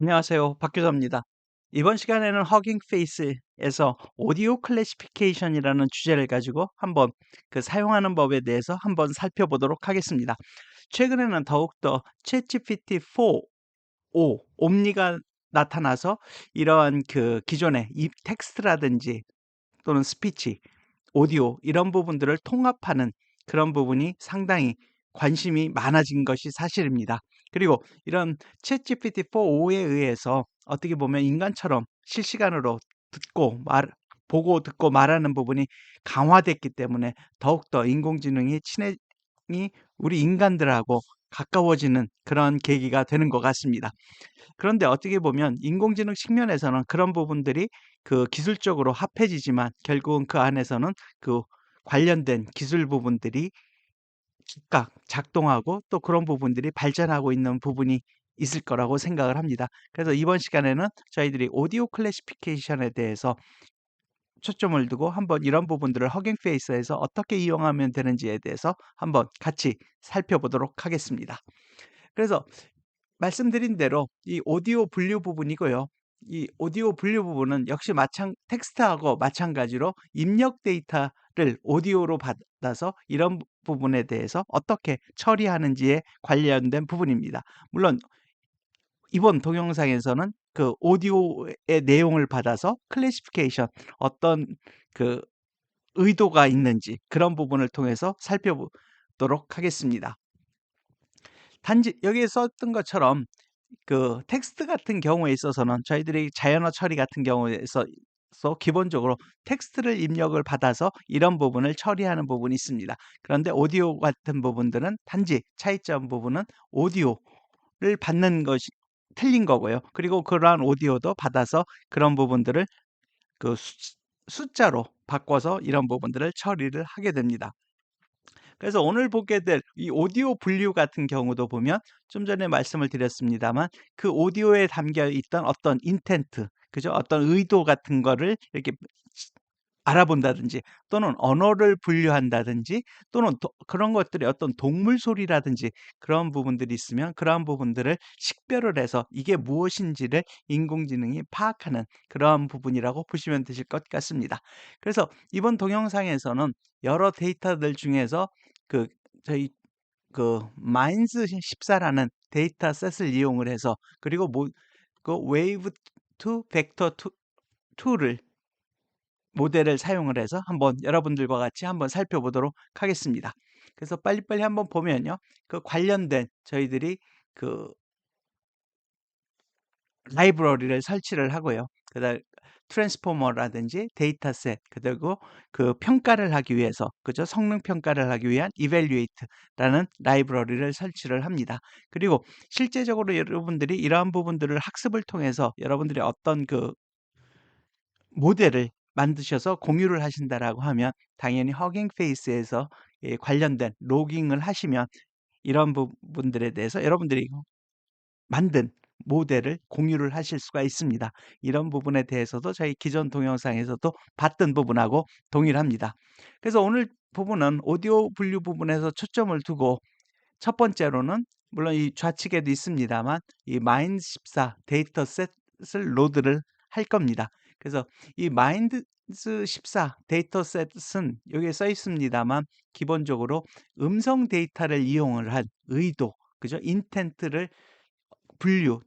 안녕하세요. 박 교수입니다. 이번 시간에는 허깅 페이스에서 오디오 클래시피케이션이라는 주제를 가지고 한번 사용하는 법에 대해서 한번 살펴보도록 하겠습니다. 최근에는 더욱더 챗GPT 4, 옴니가 나타나서 이러한 기존의 이 텍스트라든지 또는 스피치, 오디오 이런 부분들을 통합하는 그런 부분이 상당히 관심이 많아진 것이 사실입니다. 그리고 이런 챗GPT 4에 의해서 어떻게 보면 인간처럼 실시간으로 보고 듣고 말하는 부분이 강화됐기 때문에 더욱더 인공지능이 친해이 우리 인간들하고 가까워지는 그런 계기가 되는 것 같습니다. 그런데 어떻게 보면 인공지능 측면에서는 그런 부분들이 기술적으로 합해지지만 결국은 그 안에서는 그 관련된 기술 부분들이 즉각 작동하고 또 그런 부분들이 발전하고 있는 부분이 있을 거라고 생각을 합니다. 그래서 이번 시간에는 저희들이 오디오 클래시피케이션에 대해서 초점을 두고 한번 이런 부분들을 허깅 페이스에서 어떻게 이용하면 되는지에 대해서 한번 같이 살펴보도록 하겠습니다. 그래서 말씀드린 대로 이 오디오 분류 부분이고요. 이 오디오 분류 부분은 역시 텍스트하고 마찬가지로 입력 데이터를 오디오로 받아서 이런 부분에 대해서 어떻게 처리하는지에 관련된 부분입니다. 물론 이번 동영상에서는 그 오디오의 내용을 받아서 클래시피케이션 어떤 그 의도가 있는지 그런 부분을 통해서 살펴보도록 하겠습니다. 단지 여기에 썼던 것처럼 텍스트 같은 경우에 있어서는 저희들이 자연어 처리 같은 경우에서 기본적으로 텍스트를 입력을 받아서 이런 부분을 처리하는 부분이 있습니다. 그런데 오디오 같은 부분들은 단지 차이점 부분은 오디오를 받는 것이 틀린 거고요. 그리고 그러한 오디오도 받아서 그런 부분들을 그 숫자로 바꿔서 이런 부분들을 처리를 하게 됩니다. 그래서 오늘 보게 될 이 오디오 분류 같은 경우도 보면 좀 전에 말씀을 드렸습니다만 그 오디오에 담겨 있던 어떤 인텐트, 그죠? 어떤 의도 같은 거를 이렇게 알아본다든지 또는 언어를 분류한다든지 또는 그런 것들이 어떤 동물 소리라든지 그런 부분들이 있으면 그러한 부분들을 식별을 해서 이게 무엇인지를 인공지능이 파악하는 그러한 부분이라고 보시면 되실 것 같습니다. 그래서 이번 동영상에서는 여러 데이터들 중에서 그 저희 마인즈 14라는 데이터셋을 이용을 해서 그리고 웨이브 투 벡터 2를 모델을 사용을 해서 한번 여러분들과 같이 한번 살펴보도록 하겠습니다. 그래서 빨리빨리 한번 보면요. 그 관련된 저희들이 그 라이브러리를 설치를 하고요. 그다음 트랜스포머라든지 데이터셋 그리고 평가를 하기 위해서 그죠? 성능 평가를 하기 위한 이벨리에이트라는 라이브러리를 설치를 합니다. 그리고 실제적으로 여러분들이 이러한 부분들을 학습을 통해서 여러분들이 어떤 모델을 만드셔서 공유를 하신다라고 하면 당연히 허깅 페이스에서 관련된 로깅을 하시면 이런 부분들에 대해서 여러분들이 만든 모델을 공유를 하실 수가 있습니다. 이런 부분에 대해서도 저희 기존 동영상에서도 봤던 부분하고 동일합니다. 그래서 오늘 부분은 오디오 분류 부분에서 초점을 두고 첫 번째로는 물론 이 좌측에도 있습니다만 이 마인드 14 데이터셋을 로드를 할 겁니다. 그래서 이 마인드 14 데이터셋은 여기에 써 있습니다만 기본적으로 음성 데이터를 이용을 한 의도, 그죠? 인텐트를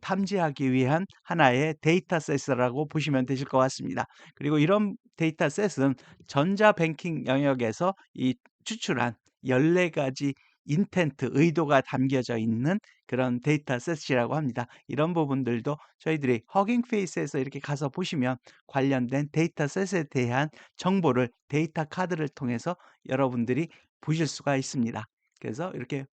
탐지하기 위한 하나의 데이터셋이라고 보시면 되실 것 같습니다. 그리고 이런 데이터셋은 전자뱅킹 영역에서 이 추출한 14가지 인텐트, 의도가 담겨져 있는 그런 데이터셋이라고 합니다. 이런 부분들도 저희들이 허깅 페이스에서 이렇게 가서 보시면 관련된 데이터셋에 대한 정보를 데이터 카드를 통해서 여러분들이 보실 수가 있습니다. 그래서 이렇게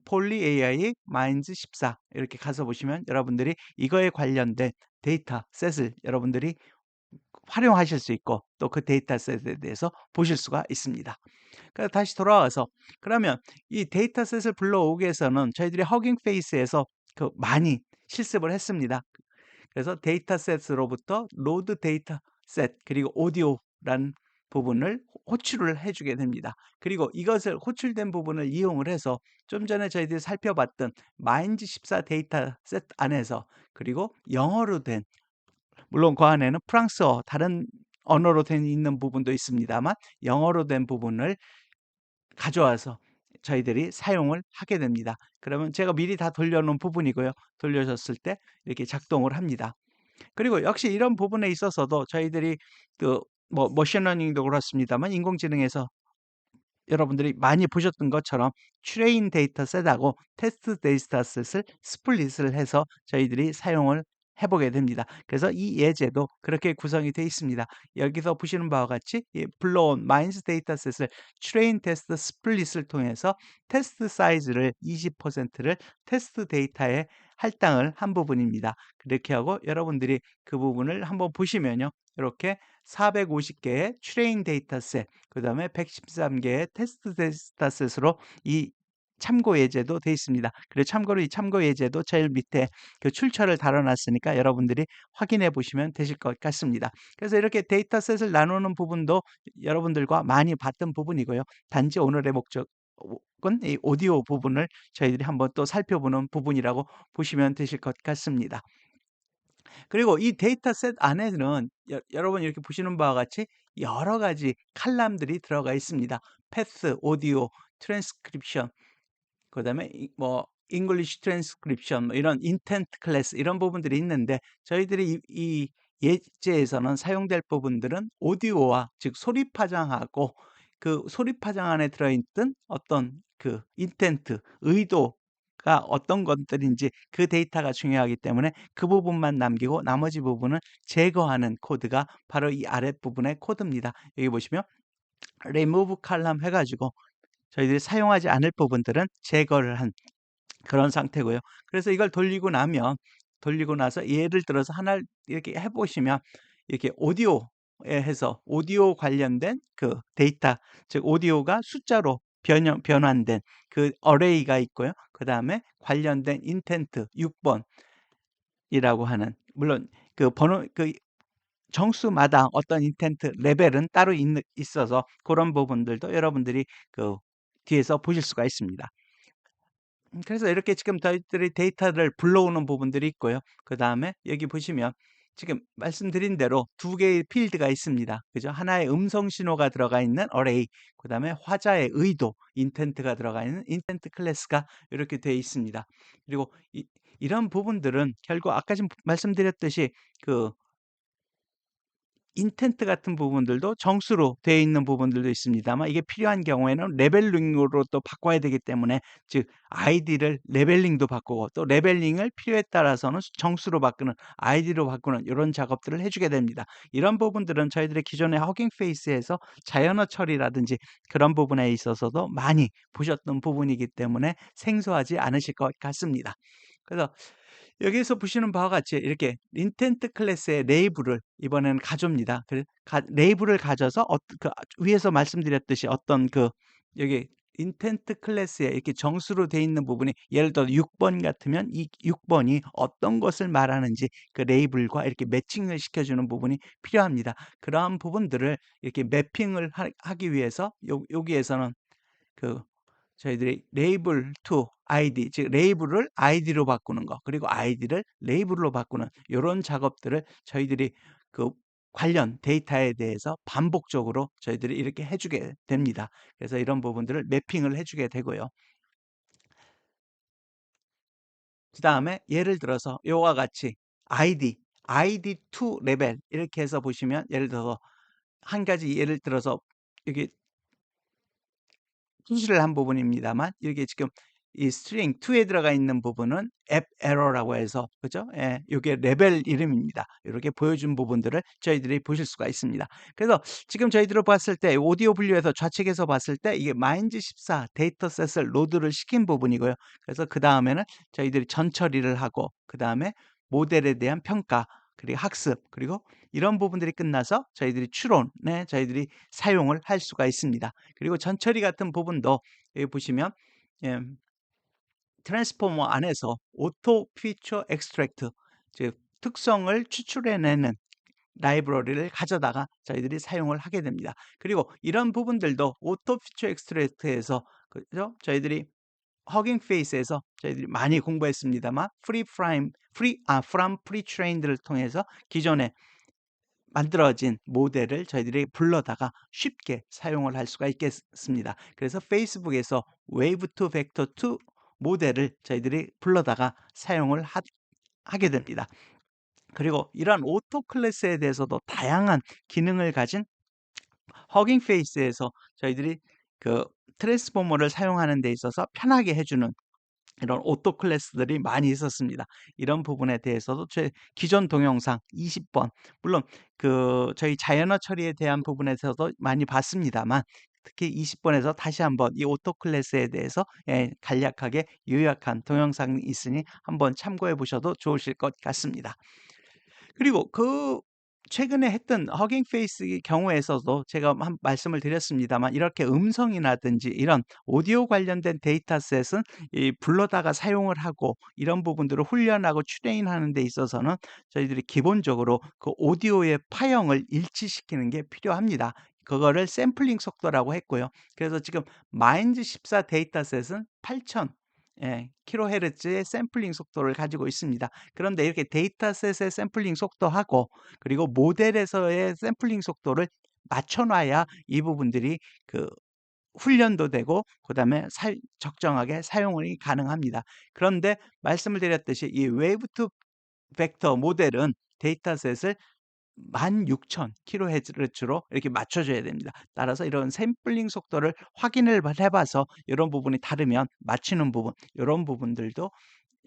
폴리 AI 마인즈 14 이렇게 가서 보시면 여러분들이 이거에 관련된 데이터셋을 여러분들이 활용하실 수 있고 또 그 데이터셋에 대해서 보실 수가 있습니다. 그래서 다시 돌아와서 그러면 이 데이터셋을 불러오기 위해서는 저희들이 허깅 페이스에서 많이 실습을 했습니다. 그래서 데이터셋으로부터 로드 데이터셋 그리고 오디오라는 부분을 호출을 해주게 됩니다. 그리고 이것을 호출된 부분을 이용을 해서 좀 전에 저희들이 살펴봤던 마인즈 14 데이터 셋 안에서, 그리고 영어로 된, 물론 그 안에는 프랑스어 다른 언어로 된 있는 부분도 있습니다만, 영어로 된 부분을 가져와서 저희들이 사용을 하게 됩니다. 그러면 제가 미리 다 돌려놓은 부분이고요. 돌려줬을 때 이렇게 작동을 합니다. 그리고 역시 이런 부분에 있어서도 저희들이 그 뭐 머신러닝도 그렇습니다만, 인공지능에서 여러분들이 많이 보셨던 것처럼 트레인 데이터셋하고 테스트 데이터셋을 스플릿을 해서 저희들이 사용을 해보게 됩니다. 그래서 이 예제도 그렇게 구성이 되어 있습니다. 여기서 보시는 바와 같이 이 불러온 마인즈 데이터셋을 트레인 테스트 스플릿을 통해서 테스트 사이즈를 20%를 테스트 데이터에 할당을 한 부분입니다. 그렇게 하고 여러분들이 그 부분을 한번 보시면요, 이렇게 450개의 트레인 데이터셋, 그 다음에 113개의 테스트 데이터셋으로 이 참고 예제도 되어 있습니다. 그리고 참고로 이 참고 예제도 제일 밑에 그 출처를 달아놨으니까 여러분들이 확인해 보시면 되실 것 같습니다. 그래서 이렇게 데이터셋을 나누는 부분도 여러분들과 많이 봤던 부분이고요. 단지 오늘의 목적은 이 오디오 부분을 저희들이 한번 또 살펴보는 부분이라고 보시면 되실 것 같습니다. 그리고 이 데이터셋 안에는 여러분 이렇게 보시는 바와 같이 여러 가지 칼럼들이 들어가 있습니다. 패스, 오디오, 트랜스크립션, 그다음에 뭐 잉글리시 트랜스크립션, 뭐 이런 인텐트 클래스, 이런 부분들이 있는데, 저희들이 이 예제에서는 사용될 부분들은 오디오와, 즉 소리 파장하고, 그 소리 파장 안에 들어있던 어떤 그 인텐트, 의도가 어떤 것들인지 그 데이터가 중요하기 때문에 그 부분만 남기고 나머지 부분은 제거하는 코드가 바로 이 아랫부분의 코드입니다. 여기 보시면 remove 칼럼 해가지고 저희들이 사용하지 않을 부분들은 제거를 한 그런 상태고요. 그래서 이걸 돌리고 나서 예를 들어서 하나를 이렇게 해보시면, 이렇게 오디오에 해서 오디오 관련된 그 데이터, 즉 오디오가 숫자로 변환된 그 어레이가 있고요. 그 다음에 관련된 인텐트 6번이라고 하는, 물론 그 번호, 그 정수마다 어떤 인텐트 레벨은 따로 있어서 그런 부분들도 여러분들이 그 뒤에서 보실 수가 있습니다. 그래서 이렇게 지금 저희들이 데이터를 불러오는 부분들이 있고요. 그 다음에 여기 보시면 지금 말씀드린 대로 두 개의 필드가 있습니다. 그죠? 하나의 음성 신호가 들어가 있는 어레이, 그 다음에 화자의 의도, 인텐트가 들어가 있는 인텐트 클래스가 이렇게 되어 있습니다. 그리고 이런 부분들은 결국 아까 좀 말씀드렸듯이 그 인텐트 같은 부분들도 정수로 되어 있는 부분들도 있습니다만, 이게 필요한 경우에는 레벨링으로 또 바꿔야 되기 때문에, 즉 아이디를 레벨링도 바꾸고, 또 레벨링을 필요에 따라서는 정수로 바꾸는, 아이디로 바꾸는 이런 작업들을 해주게 됩니다. 이런 부분들은 저희들의 기존의 허깅 페이스에서 자연어 처리라든지 그런 부분에 있어서도 많이 보셨던 부분이기 때문에 생소하지 않으실 것 같습니다. 그래서 여기에서 보시는 바와 같이 이렇게 인텐트 클래스의 레이블을 이번에는 가져옵니다. 레이블을 가져서 그 위에서 말씀드렸듯이 어떤 그 여기 인텐트 클래스에 이렇게 정수로 되어 있는 부분이, 예를 들어 6번 같으면 이 6번이 어떤 것을 말하는지 그 레이블과 이렇게 매칭을 시켜주는 부분이 필요합니다. 그러한 부분들을 이렇게 매핑을 하기 위해서 여기에서는 그 저희들이 레이블 to ID, 즉 레이블을 아이디로 바꾸는 거, 그리고 아이디를 레이블로 바꾸는 이런 작업들을 저희들이 그 관련 데이터에 대해서 반복적으로 저희들이 이렇게 해주게 됩니다. 그래서 이런 부분들을 매핑을 해주게 되고요. 그 다음에 예를 들어서 이와 같이 ID2 레벨 이렇게 해서 보시면, 예를 들어서 한 가지 예를 들어서 여기 표시를 한 부분입니다만, 이렇게 지금 이 스트링 2에 들어가 있는 부분은 앱 에러라고 해서, 그죠? 예, 이게 레벨 이름입니다. 이렇게 보여준 부분들을 저희들이 보실 수가 있습니다. 그래서 지금 저희들을 봤을 때 오디오 분류에서 좌측에서 봤을 때 이게 마인즈 14 데이터셋을 로드를 시킨 부분이고요. 그래서 그 다음에는 저희들이 전 처리를 하고, 그 다음에 모델에 대한 평가, 그리고 학습, 그리고 이런 부분들이 끝나서 저희들이 추론에 저희들이 사용을 할 수가 있습니다. 그리고 전처리 같은 부분도 여기 보시면, 예, 트랜스포머 안에서 오토 피처 엑스트랙트, 즉 특성을 추출해내는 라이브러리를 가져다가 저희들이 사용을 하게 됩니다. 그리고 이런 부분들도 오토 피처 익스트랙트에서 그죠? 저희들이 허깅 페이스에서 저희들이 많이 공부했습니다만 from pre-trained를 통해서 기존에 만들어진 모델을 저희들이 불러다가 쉽게 사용을 할 수가 있겠습니다. 그래서 페이스북에서 웨이브 투 벡터 2 모델을 저희들이 불러다가 사용을 하게 됩니다. 그리고 이러한 오토 클래스에 대해서도 다양한 기능을 가진 허깅 페이스에서 저희들이 그 트랜스포머를 사용하는 데 있어서 편하게 해주는 이런 오토 클래스들이 많이 있었습니다. 이런 부분에 대해서도 제 기존 동영상 20번 물론 그 저희 자연어 처리에 대한 부분에서도 많이 봤습니다만 특히 20번에서 다시 한번 이 오토 클래스에 대해서 간략하게 요약한 동영상이 있으니 한번 참고해 보셔도 좋으실 것 같습니다. 그리고 그 최근에 했던 허깅 페이스의 경우에서도 제가 한 말씀을 드렸습니다만 이렇게 음성이라든지 이런 오디오 관련된 데이터셋은 이 불러다가 사용을 하고 이런 부분들을 훈련하고 트레인하는 데 있어서는 저희들이 기본적으로 그 오디오의 파형을 일치시키는 게 필요합니다. 그거를 샘플링 속도라고 했고요. 그래서 지금 마인즈 14 데이터셋은 8,000 킬로헤르츠의 샘플링 속도를 가지고 있습니다. 그런데 이렇게 데이터셋의 샘플링 속도하고 그리고 모델에서의 샘플링 속도를 맞춰놔야 이 부분들이 그 훈련도 되고 그다음에 적정하게 사용이 가능합니다. 그런데 말씀을 드렸듯이 이 웨이브 투 벡터 모델은 데이터셋을 16,000 킬로헤르츠로 이렇게 맞춰줘야 됩니다. 따라서 이런 샘플링 속도를 확인을 해봐서 이런 부분이 다르면 맞추는 부분, 이런 부분들도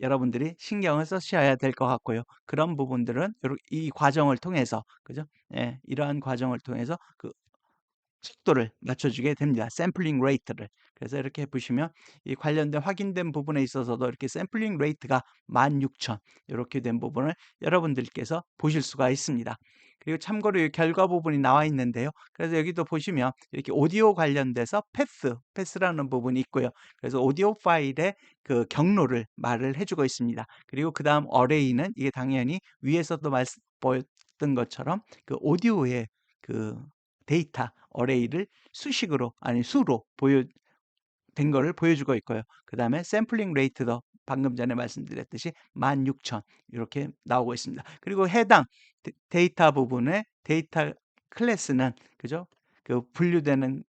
여러분들이 신경을 쓰셔야 될 것 같고요. 그런 부분들은 이 과정을 통해서, 그죠? 예, 이러한 과정을 통해서 그 속도를 맞춰주게 됩니다. 샘플링 레이트를. 그래서 이렇게 보시면 이 관련된 확인된 부분에 있어서도 이렇게 샘플링 레이트가 16,000 이렇게 된 부분을 여러분들께서 보실 수가 있습니다. 그리고 참고로 이 결과 부분이 나와 있는데요. 그래서 여기도 보시면 이렇게 오디오 관련돼서 패스라는 부분이 있고요. 그래서 오디오 파일의 그 경로를 말을 해주고 있습니다. 그리고 그 다음 어레이는 이게 당연히 위에서도 보였던 것처럼 그 오디오의 그 데이터 어레이를 수식으로 아니 수로 된 거를 보여주고 있고요. 그 다음에 샘플링 레이트도 방금 전에 말씀드렸듯이 16,000 이렇게 나오고 있습니다. 그리고 해당 데이터 부분의 데이터 클래스는 그죠? 그 분류되는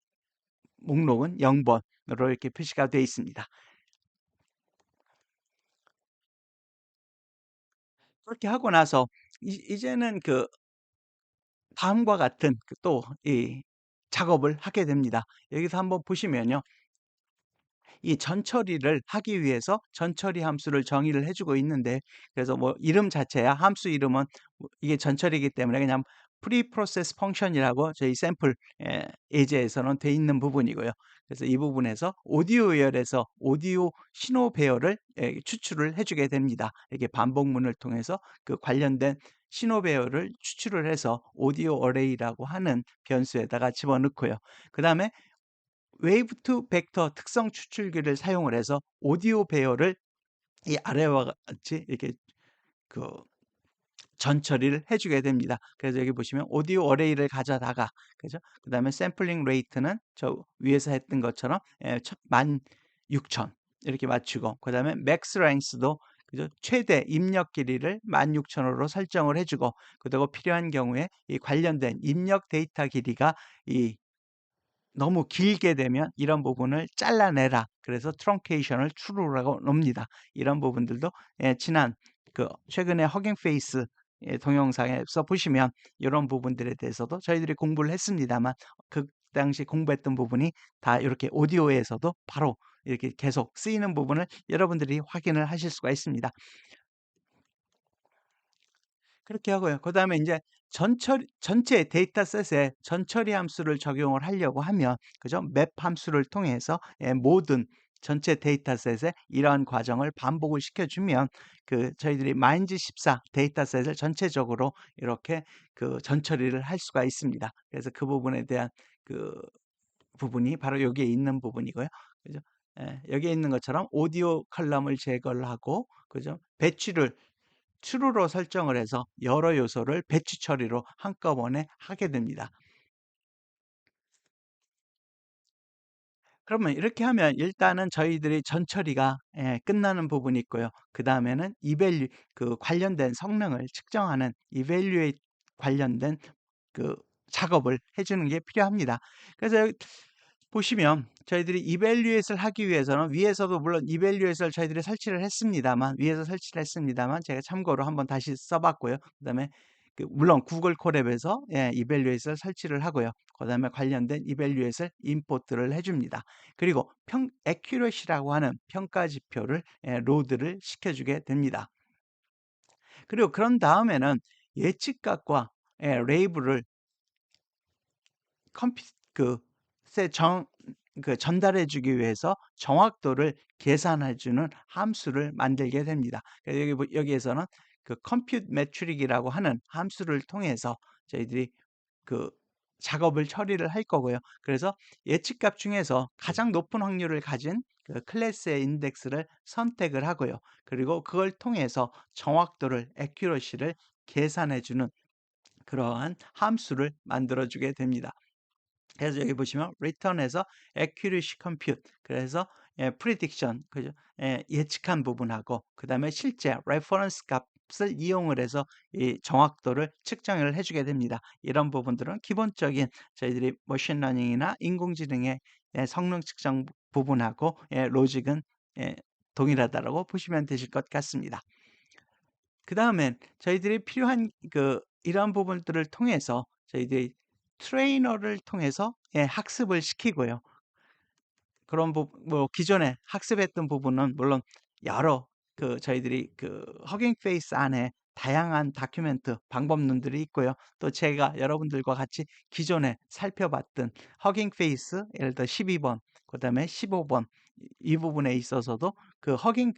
목록은 0번으로 이렇게 표시가 되어 있습니다. 그렇게 하고 나서 이제는 그 다음과 같은 또 이 작업을 하게 됩니다. 여기서 한번 보시면요. 이 전처리를 하기 위해서 전처리 함수를 정의를 해주고 있는데 그래서 뭐 이름 자체야 함수 이름은 이게 전처리이기 때문에 그냥 프리프로세스 펑션이라고 저희 샘플 예제에서는 돼 있는 부분이고요. 그래서 이 부분에서 오디오열에서 오디오 신호 배열을 추출을 해주게 됩니다. 이렇게 반복문을 통해서 그 관련된 신호 배열을 추출을 해서 오디오 어레이라고 하는 변수에다가 집어넣고요. 그 다음에 웨이브 투 벡터 특성 추출기를 사용을 해서 오디오 배열을 이 아래와 같이 이렇게 그 전처리를 해주게 됩니다. 그래서 여기 보시면 오디오 어레이를 가져다가 그죠? 그 다음에 샘플링 레이트는 저 위에서 했던 것처럼 16,000 이렇게 맞추고 그 다음에 맥스 랭스도 그죠? 최대 입력 길이를 16,000으로 설정을 해주고 그리고 필요한 경우에 이 관련된 입력 데이터 길이가 이 너무 길게 되면 이런 부분을 잘라내라. 그래서 트렁케이션을 true라고 놉니다. 이런 부분들도 지난 그 최근에 허깅 페이스 동영상에서 보시면 이런 부분들에 대해서도 저희들이 공부를 했습니다만 그 당시 공부했던 부분이 다 이렇게 오디오에서도 바로 이렇게 계속 쓰이는 부분을 여러분들이 확인을 하실 수가 있습니다. 그렇게 하고요. 그다음에 인제 전체 데이터셋에 전처리 함수를 적용을 하려고 하면 그죠? 맵 함수를 통해서 모든 전체 데이터셋에 이러한 과정을 반복을 시켜 주면 그 저희들이 마인즈 14 데이터셋을 전체적으로 이렇게 그 전처리를 할 수가 있습니다. 그래서 그 부분에 대한 그 부분이 바로 여기에 있는 부분이고요. 그죠? 여기에 있는 것처럼 오디오 컬럼을 제거를 하고 그죠? 배치를 true로 설정을 해서 여러 요소를 배치 처리로 한꺼번에 하게 됩니다. 그러면 이렇게 하면 일단은 저희들이 전 처리가 끝나는 부분이 있고요. 그 다음에는 이밸류 그 관련된 성능을 측정하는 이밸류에이트 관련된 그 작업을 해주는 게 필요합니다. 그래서 여기 보시면 저희들이 이밸류에이트를 하기 위해서는 위에서도 물론 이밸류에이트를 저희들이 설치를 했습니다만 위에서 설치를 했습니다만 제가 참고로 한번 다시 써봤고요. 그다음에 물론 구글 콜앱에서 이밸류에이트를 설치를 하고요. 그다음에 관련된 이밸류에이트를 임포트를 해줍니다. 그리고 accuracy라고 하는 평가 지표를 로드를 시켜주게 됩니다. 그리고 그런 다음에는 예측값과 레이블을 컴퓨 전달해 주기 위해서 정확도를 계산해 주는 함수를 만들게 됩니다. 그래서 여기에서는 그 compute metric이라고 하는 함수를 통해서 저희들이 그 작업을 처리를 할 거고요. 그래서 예측값 중에서 가장 높은 확률을 가진 그 클래스의 인덱스를 선택을 하고요. 그리고 그걸 통해서 정확도를 accuracy를 계산해 주는 그러한 함수를 만들어 주게 됩니다. 그래서 여기 보시면 return에서 accuracy compute 그래서 prediction 그죠? 예측한 부분하고 그다음에 실제 reference 값을 이용을 해서 이 정확도를 측정을 해주게 됩니다. 이런 부분들은 기본적인 저희들이 머신러닝이나 인공지능의 성능 측정 부분하고 로직은 동일하다라고 보시면 되실 것 같습니다. 그 다음엔 저희들이 필요한 이러한 부분들을 통해서 저희들이 트레이너를 통해서 학습을 시키고요. 그런 뭐 기존에 학습했던 부분은 물론 여러 저희들이 허깅 페이스 안에 다양한 다큐멘트 방법론들이 있고요. 또 제가 여러분들과 같이 기존에 살펴봤던 허깅 페이스 예를 들어 12번, 그다음에 15번 이 부분에 있어서도 허깅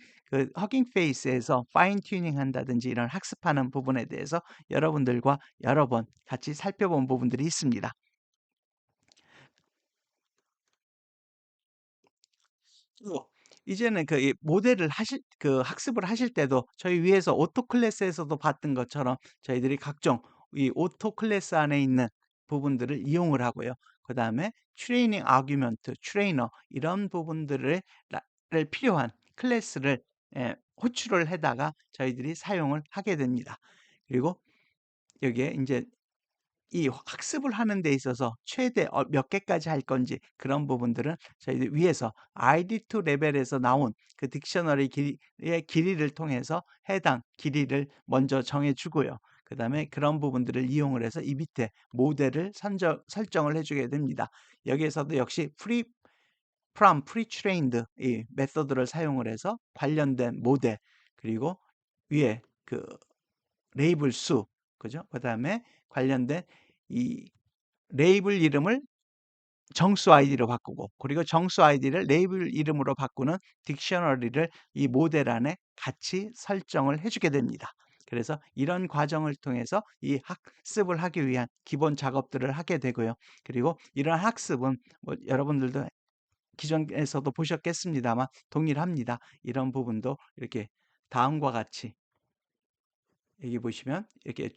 페이스에서 파인 튜닝 한다든지 이런 학습하는 부분에 대해서 여러분들과 여러 번 같이 살펴본 부분들이 있습니다. 또 이제는 이 모델을 학습을 하실 때도 저희 위에서 오토 클래스에서도 봤던 것처럼 저희들이 각종 이 오토 클래스 안에 있는 부분들을 이용을 하고요. 그다음에 트레이닝 아규먼트, 트레이너 이런 부분들을 필요한 클래스를 호출을 해다가 저희들이 사용을 하게 됩니다. 그리고 여기에 이제 이 학습을 하는 데 있어서 최대 몇 개까지 할 건지 그런 부분들은 저희들 위에서 ID2 레벨에서 나온 그 딕셔너리 길이의 길이를 통해서 해당 길이를 먼저 정해 주고요. 그다음에 그런 부분들을 이용을 해서 이 밑에 모델을 설정을 해 주게 됩니다. 여기에서도 역시 pre-trained 이 메서드를 사용을 해서 관련된 모델 그리고 위에 레이블 수 그죠? 그다음에 관련된 이 레이블 이름을 정수 아이디로 바꾸고 그리고 정수 아이디를 레이블 이름으로 바꾸는 딕셔너리를 이 모델 안에 같이 설정을 해주게 됩니다. 그래서 이런 과정을 통해서 이 학습을 하기 위한 기본 작업들을 하게 되고요. 그리고 이런 학습은 뭐 여러분들도 기존에서도 보셨겠습니다만 동일합니다. 이런 부분도 이렇게 다음과 같이 여기 보시면 이렇게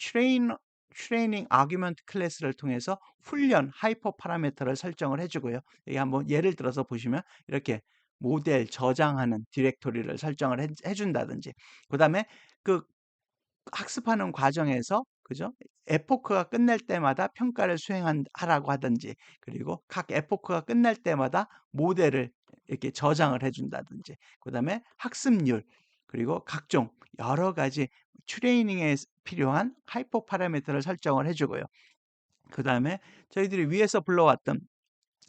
트레이닝 아규먼트 클래스를 통해서 훈련 하이퍼 파라미터를 설정을 해주고요. 여기 한번 예를 들어서 보시면 이렇게 모델 저장하는 디렉토리를 설정을 해준다든지 그 다음에 그 학습하는 과정에서 그죠? 에포크가 끝날 때마다 평가를 수행하라고 하든지 그리고 각 에포크가 끝날 때마다 모델을 이렇게 저장을 해준다든지 그 다음에 학습률 그리고 각종 여러 가지 트레이닝에 필요한 하이퍼 파라미터를 설정을 해주고요. 그 다음에 저희들이 위에서 불러왔던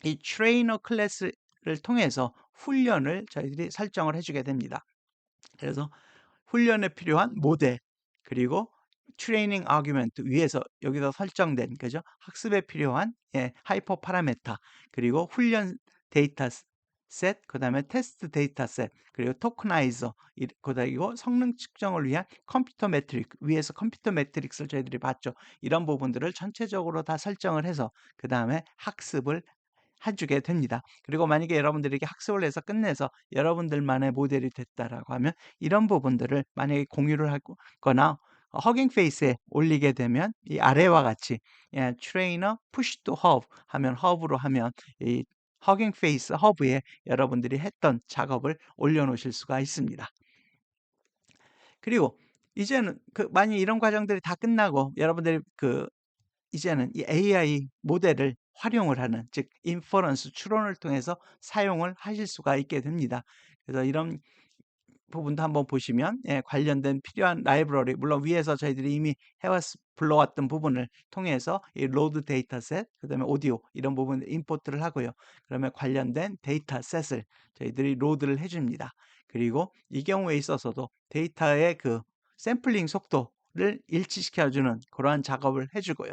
이 트레이너 클래스를 통해서 훈련을 저희들이 설정을 해주게 됩니다. 그래서 훈련에 필요한 모델 그리고 트레이닝 아규먼트 위에서 여기서 설정된 그죠? 학습에 필요한 하이퍼 파라메타 그리고 훈련 데이터 셋 그다음에 테스트 데이터 셋 그리고 토크나이저 그리고 성능 측정을 위한 컴퓨터 매트릭 위에서 컴퓨터 매트릭스를 저희들이 봤죠. 이런 부분들을 전체적으로 다 설정을 해서 그다음에 학습을 해주게 됩니다. 그리고 만약에 여러분들이 이렇게 학습을 해서 끝내서 여러분들만의 모델이 됐다라고 하면 이런 부분들을 만약에 공유를 하거나 허깅 페이스에 올리게 되면 이 아래와 같이 트레이너 푸시 투 허브 하면 허브로 하면 이 허깅 페이스 허브에 여러분들이 했던 작업을 올려놓으실 수가 있습니다. 그리고 이제는 만약 이런 과정들이 다 끝나고 여러분들이 이제는 이 AI 모델을 활용을 하는, 즉 인퍼런스 추론을 통해서 사용을 하실 수가 있게 됩니다. 그래서 이런 부분도 한번 보시면 관련된 필요한 라이브러리, 물론 위에서 저희들이 이미 불러왔던 부분을 통해서 이 로드 데이터셋, 그다음에 오디오 이런 부분을 임포트를 하고요. 그러면 관련된 데이터셋을 저희들이 로드를 해줍니다. 그리고 이 경우에 있어서도 데이터의 샘플링 속도를 일치시켜주는 그러한 작업을 해주고요.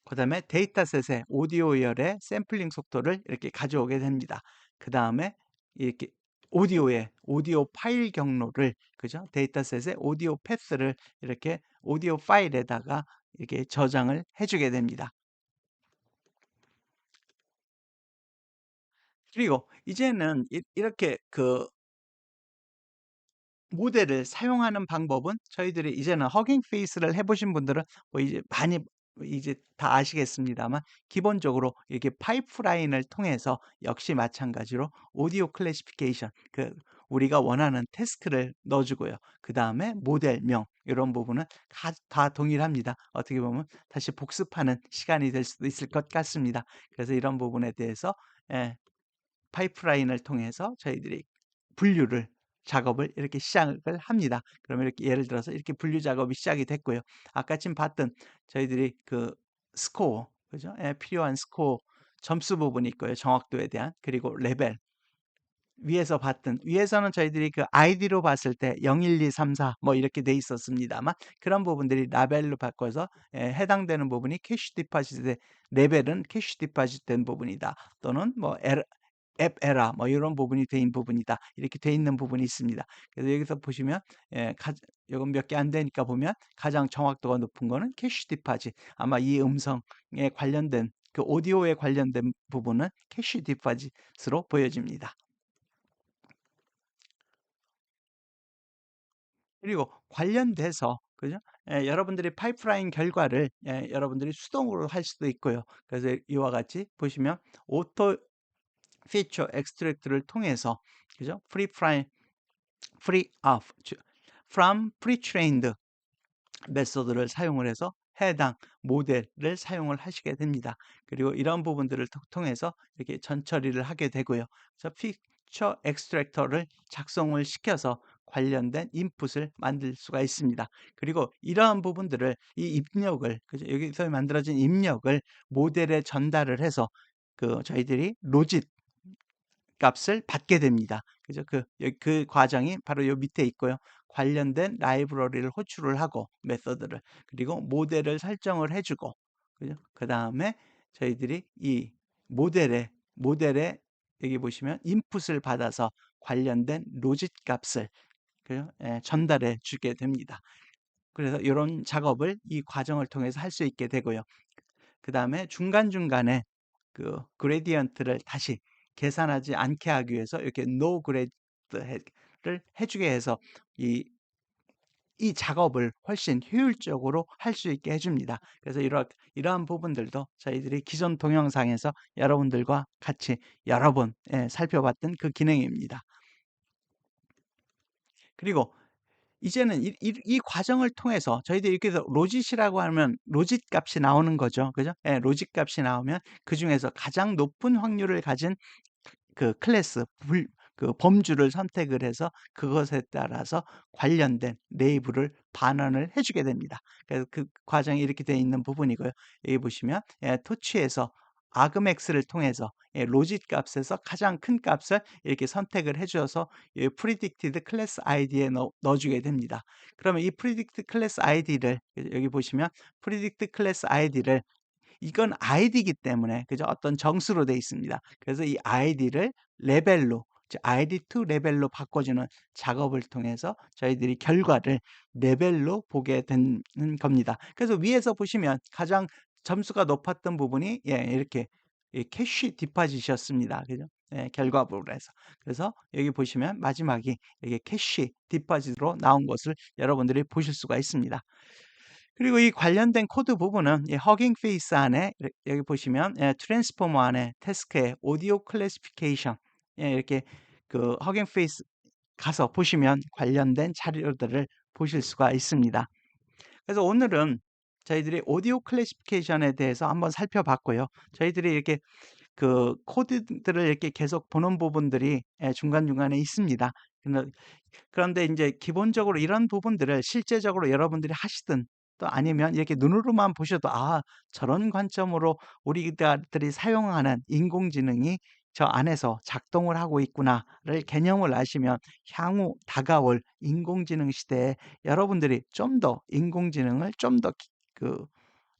그 다음에 데이터셋의 오디오열의 샘플링 속도를 이렇게 가져오게 됩니다. 그 다음에 이렇게 오디오 파일 경로를, 그죠? 데이터셋의 오디오 패스를 이렇게 오디오 파일에다가 이렇게 저장을 해주게 됩니다. 그리고 이제는 이렇게 모델을 사용하는 방법은 저희들이 이제는 허깅 페이스를 해보신 분들은 뭐 이제 많이 이제 다 아시겠습니다만, 기본적으로 이렇게 파이프라인을 통해서 역시 마찬가지로 오디오 클래시피케이션, 우리가 원하는 태스크를 넣어주고요. 그 다음에 모델명 이런 부분은 다 동일합니다. 어떻게 보면 다시 복습하는 시간이 될 수도 있을 것 같습니다. 그래서 이런 부분에 대해서 파이프라인을 통해서 저희들이 분류를 작업을 이렇게 시작을 합니다. 그러면 이렇게 예를 들어서 이렇게 분류 작업이 시작이 됐고요. 아까 지금 봤던 저희들이 스코어, 그죠? 필요한 스코어 점수 부분이 있고요. 정확도에 대한, 그리고 레벨. 위에서는 저희들이 아이디로 봤을 때 0, 1, 2, 3, 4 뭐 이렇게 돼 있었습니다만, 그런 부분들이 라벨로 바꿔서 해당되는 부분이 캐시 디파짓의 레벨은 캐시 디파짓 된 부분이다. 또는 뭐 앱 에라 뭐 이런 부분이 돼 있는 부분이다. 이렇게 돼 있는 부분이 있습니다. 그래서 여기서 보시면 요건 몇 개 안 되니까 보면 가장 정확도가 높은 거는 캐시 디파짓. 아마 이 음성에 관련된 오디오에 관련된 부분은 캐시 디파짓으로 보여집니다. 그리고 관련돼서, 그죠? 여러분들이 파이프라인 결과를 여러분들이 수동으로 할 수도 있고요. 그래서 이와 같이 보시면 오토 피처 엑스트랙트를 통해서, 그죠? from pre-trained 메소드를 사용을 해서 해당 모델을 사용을 하시게 됩니다. 그리고 이런 부분들을 통해서 이렇게 전처리를 하게 되고요. 그래서 피처 엑스트랙터를 작성을 시켜서 관련된 인풋을 만들 수가 있습니다. 그리고 이러한 부분들을 이 입력을, 그죠? 여기서 만들어진 입력을 모델에 전달을 해서 저희들이 로짓 값을 받게 됩니다. 그죠? 그 과정이 바로 요 밑에 있고요. 관련된 라이브러리를 호출을 하고 메서드를, 그리고 모델을 설정을 해주고, 그죠? 그 다음에 저희들이 이 모델에 여기 보시면 인풋을 받아서 관련된 로짓 값을, 그죠? 전달해 주게 됩니다. 그래서 이런 작업을 이 과정을 통해서 할 수 있게 되고요. 그 다음에 중간중간에 그레디언트를 다시 계산하지 않게 하기 위해서 이렇게 노 그레이드를 해주게 해서 이 작업을 훨씬 효율적으로 할 수 있게 해줍니다. 그래서 이러한 부분들도 저희들이 기존 동영상에서 여러분들과 같이 여러 번 살펴봤던 그 기능입니다. 그리고 이제는 이 과정을 통해서 저희들이 이렇게 해서 로짓이라고 하면 로짓 값이 나오는 거죠. 그죠? 로짓 값이 나오면 그 중에서 가장 높은 확률을 가진 클래스, 범주를 선택을 해서 그것에 따라서 관련된 레이블을 반환을 해주게 됩니다. 그래서 그 과정이 이렇게 되어 있는 부분이고요. 여기 보시면 토치에서 아그맥스를 통해서 로짓 값에서 가장 큰 값을 이렇게 선택을 해주어서 predicted class id에 넣어주게 됩니다. 그러면 이 predicted class id를 여기 보시면 predicted class id를, 이건 아이디이기 때문에, 그죠? 어떤 정수로 되어 있습니다. 그래서 이 아이디를 레벨로, ID2 레벨로 바꿔주는 작업을 통해서 저희들이 결과를 레벨로 보게 되는 겁니다. 그래서 위에서 보시면 가장 점수가 높았던 부분이 이렇게 이 캐시 디파짓이었습니다. 그죠? 예, 결과물에서. 그래서 여기 보시면 마지막이 이게 캐시 디파짓으로 나온 것을 여러분들이 보실 수가 있습니다. 그리고 이 관련된 코드 부분은 이 허깅 페이스 안에 여기 보시면 예, 트랜스포머 안에 태스크에 오디오 클래시피케이션 예, 이렇게 그 허깅 페이스 가서 보시면 관련된 자료들을 보실 수가 있습니다. 그래서 오늘은 저희들이 오디오 클래시피케이션에 대해서 한번 살펴봤고요. 저희들이 이렇게 그 코드들을 이렇게 계속 보는 부분들이 예, 중간중간에 있습니다. 그런데 이제 기본적으로 이런 부분들을 실제적으로 여러분들이 하시든 또 아니면 이렇게 눈으로만 보셔도 아, 저런 관점으로 우리들이 사용하는 인공지능이 저 안에서 작동을 하고 있구나를 개념을 아시면 향후 다가올 인공지능 시대에 여러분들이 좀 더 인공지능을 좀 더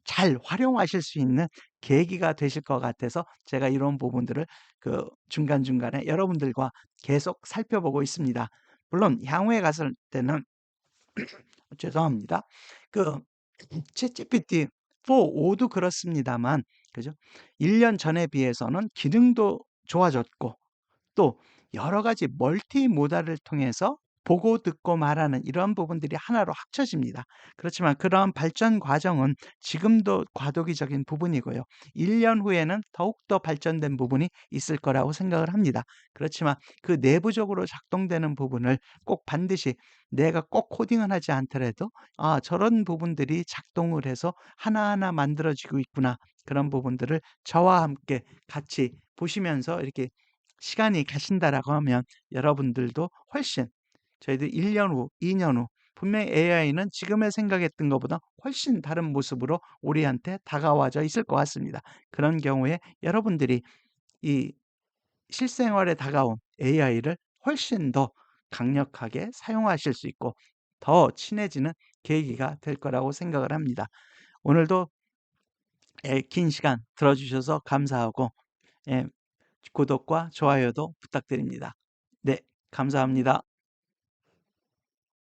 잘 활용하실 수 있는 계기가 되실 것 같아서 제가 이런 부분들을 그 중간중간에 여러분들과 계속 살펴보고 있습니다. 물론 향후에 갔을 때는 죄송합니다. 그 챗GPT 4, 5도 그렇습니다만 그죠? 1년 전에 비해서는 기능도 좋아졌고 또 여러 가지 멀티 모달을 통해서 보고 듣고 말하는 이런 부분들이 하나로 합쳐집니다. 그렇지만 그러한 발전 과정은 지금도 과도기적인 부분이고요. 1년 후에는 더욱더 발전된 부분이 있을 거라고 생각을 합니다. 그렇지만 그 내부적으로 작동되는 부분을 꼭 반드시 내가 꼭 코딩을 하지 않더라도 아, 저런 부분들이 작동을 해서 하나하나 만들어지고 있구나. 그런 부분들을 저와 함께 같이 보시면서 이렇게 시간이 가신다라고 하면 여러분들도 훨씬 저희들 1년 후, 2년 후 분명히 AI는 지금에 생각했던 것보다 훨씬 다른 모습으로 우리한테 다가와져 있을 것 같습니다. 그런 경우에 여러분들이 이 실생활에 다가온 AI를 훨씬 더 강력하게 사용하실 수 있고 더 친해지는 계기가 될 거라고 생각을 합니다. 오늘도 긴 시간 들어주셔서 감사하고 예, 구독과 좋아요도 부탁드립니다. 네, 감사합니다.